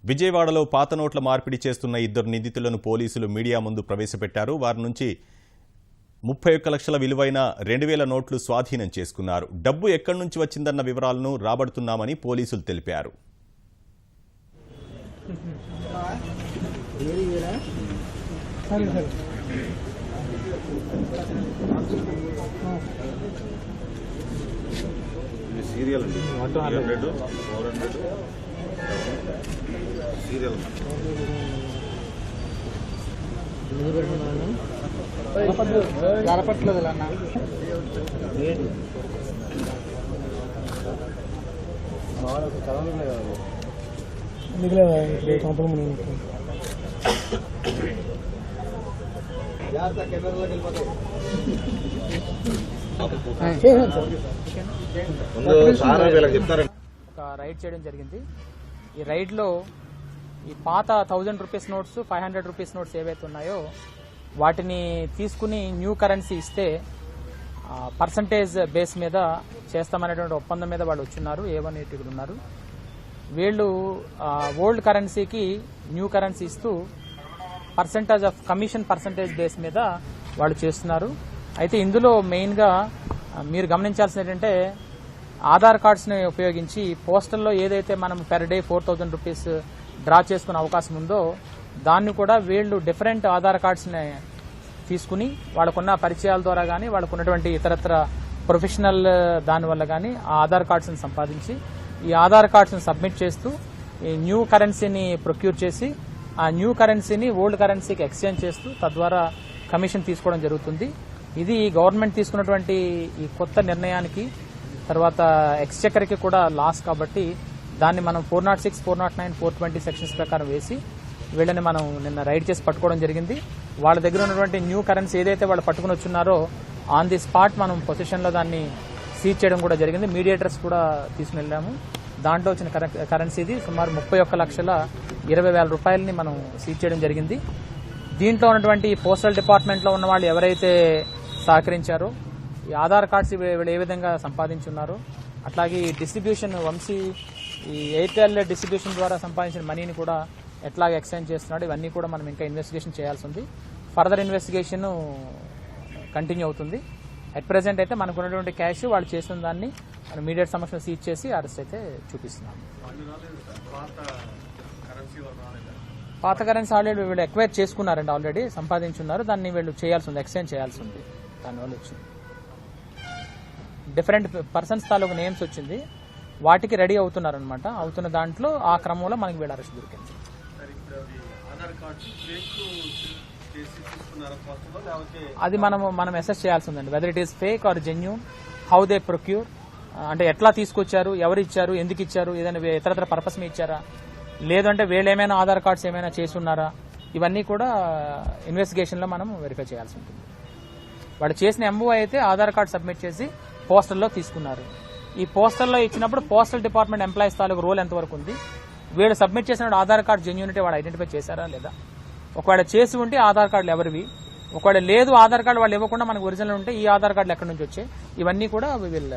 విజయవాడలో పాత నోట్ల మార్పిడి చేస్తున్న ఇద్దరు నిందితులను పోలీసులు మీడియా ముందు ప్రవేశపెట్టారు. వారి నుంచి 31 లక్షల విలువైన 2000 నోట్లు స్వాధీనం చేసుకున్నారు. డబ్బు ఎక్కడి నుంచి వచ్చిందన్న వివరాలను రాబడుతున్నామని పోలీసులు తెలిపారు. సీరియల్ అండి 300 400 సీరియల్ గడపట్లేదు అన్న ఒక రైడ్ చేయడం జరిగింది. ఈ రైడ్లో ఈ పాత 1000 రూపీస్ నోట్స్ 500 రూపీస్ నోట్స్ ఏవైతే ఉన్నాయో వాటిని తీసుకుని న్యూ కరెన్సీ ఇస్తే పర్సంటేజ్ బేస్ మీద చేస్తామనేటువంటి ఒప్పందం మీద వాళ్ళు వచ్చున్నారు. A180 ఉన్నారు. వీళ్ళు ఓల్డ్ కరెన్సీకి న్యూ కరెన్సీ ఇస్తూ percentage of commission percentage base మీద వాళ్ళు చేస్తున్నారు. అయితే ఇందులో మెయిన్గా మీరు గమనించాల్సింది ఏంటంటే ఆధార్ కార్డ్స్ని ఉపయోగించి పోస్టల్లో ఏదైతే మనం పెర్ డే 4000 రూపీస్ డ్రా చేసుకునే అవకాశం ఉందో దాన్ని కూడా వీళ్ళు డిఫరెంట్ ఆధార్ కార్డ్స్ని తీసుకుని వాళ్ళకున్న పరిచయాల ద్వారా కానీ వాళ్ళకున్నటువంటి ఇతరత్ర ప్రొఫెషనల్ దానివల్ల కానీ ఆ ఆధార్ కార్డ్స్ని సంపాదించి ఈ ఆధార్ కార్డ్స్ని సబ్మిట్ చేస్తూ ఈ న్యూ కరెన్సీని ప్రొక్యూర్ చేసి ఆ న్యూ కరెన్సీని ఓల్డ్ కరెన్సీకి ఎక్స్చేంజ్ చేస్తూ తద్వారా కమిషన్ తీసుకోవడం జరుగుతుంది. ఇది గవర్నమెంట్ తీసుకున్నటువంటి ఈ కొత్త నిర్ణయానికి తర్వాత ఎక్స్చెకర్కి కూడా లాస్ కాబట్టి దాన్ని మనం 406, 409, 420 సెక్షన్స్ ప్రకారం వేసి వీళ్ళని మనం నిన్న రైడ్ చేసి పట్టుకోవడం జరిగింది. వాళ్ళ దగ్గర ఉన్నటువంటి న్యూ కరెన్సీ ఏదైతే వాళ్ళు పట్టుకుని వచ్చున్నారో ఆన్ ది స్పాట్ మనం పొజిషన్లో దాన్ని సీజ్ చేయడం కూడా జరిగింది. మీడియేటర్స్ కూడా తీసుకుని వెళ్ళాము. దాంట్లో వచ్చిన కరెన్సీది సుమారు 31,20,000 రూపాయలని మనం సీజ్ చేయడం జరిగింది. దీంట్లో ఉన్నటువంటి పోస్టల్ డిపార్ట్మెంట్లో ఉన్న వాళ్ళు ఎవరైతే సహకరించారో ఈ ఆధార్ కార్డ్స్ వీళ్ళు ఏ విధంగా సంపాదించున్నారో అట్లాగే ఈ డిస్ట్రిబ్యూషన్ వంశీ ఈ ఎయిర్టెల్ డిస్ట్రిబ్యూషన్ ద్వారా సంపాదించిన మనీని కూడా ఎట్లాగ ఎక్స్చేంజ్ చేస్తున్నాడు ఇవన్నీ కూడా మనం ఇంకా ఇన్వెస్టిగేషన్ చేయాల్సి ఉంది. ఫర్దర్ ఇన్వెస్టిగేషన్ కంటిన్యూ అవుతుంది. అట్ ప్రెసెంట్ అయితే మనకు ఉన్నటువంటి క్యాష్ వాళ్ళు చేసిన దాన్ని మనం మీడియా సమక్షంలో సీజ్ చేసి అరెస్ట్ అయితే చూపిస్తున్నాం. పాత కరెన్సీ ఆల్రెడీ వీళ్ళు ఎక్వైర్ చేసుకున్నారండి, ఆల్రెడీ సంపాదించున్నారు. దాన్ని వీళ్ళు చేయాల్సి ఉంది, ఎక్స్చేంజ్ చేయాల్సి ఉంది. దానివల్ల వచ్చింది డిఫరెంట్ పర్సన్స్ తాలూకు నేమ్స్ వచ్చింది. వాటికి రెడీ అవుతున్నారనమాట. అవుతున్న దాంట్లో ఆ క్రమంలో మనకి వీళ్ళ అరెస్ట్ దొరికింది. అది మనం అసెస్ చేయాల్సి ఉందండి. Whether it is fake are genuine, how they procure, అంటే ఎట్లా తీసుకొచ్చారు, ఎవరు ఇచ్చారు, ఎందుకు ఇచ్చారు, ఏదైనా ఇతరత్ర పర్పస్ మీద ఇచ్చారా, లేదంటే వీళ్ళు ఏమైనా ఆధార్ కార్డ్స్ ఏమైనా చేసున్నారా, ఇవన్నీ కూడా ఇన్వెస్టిగేషన్లో మనం వెరిఫై చేయాల్సి ఉంటుంది. వాళ్ళు చేసిన ఎంఓ అయితే ఆధార్ కార్డ్ సబ్మిట్ చేసి పోస్టల్లో తీసుకున్నారు. ఈ పోస్టల్లో ఇచ్చినప్పుడు పోస్టల్ డిపార్ట్మెంట్ ఎంప్లాయీస్ తాలూకు రోల్ ఎంతవరకు ఉంది, వీళ్ళు సబ్మిట్ చేసిన ఆధార్ కార్డ్ జెన్యూనిటీ వాడు ఐడెంటిఫై చేశారా లేదా, ఒకవేళ చేసి ఉంటే ఆధార్ కార్డులు ఎవరివి, ఒకవేళ లేదు ఆధార్ కార్డు వాళ్ళు ఇవ్వకుండా మనకు ఒరిజినల్ ఉంటే ఈ ఆధార్ కార్డులు ఎక్కడి నుంచి వచ్చాయి, ఇవన్నీ కూడా వి విల్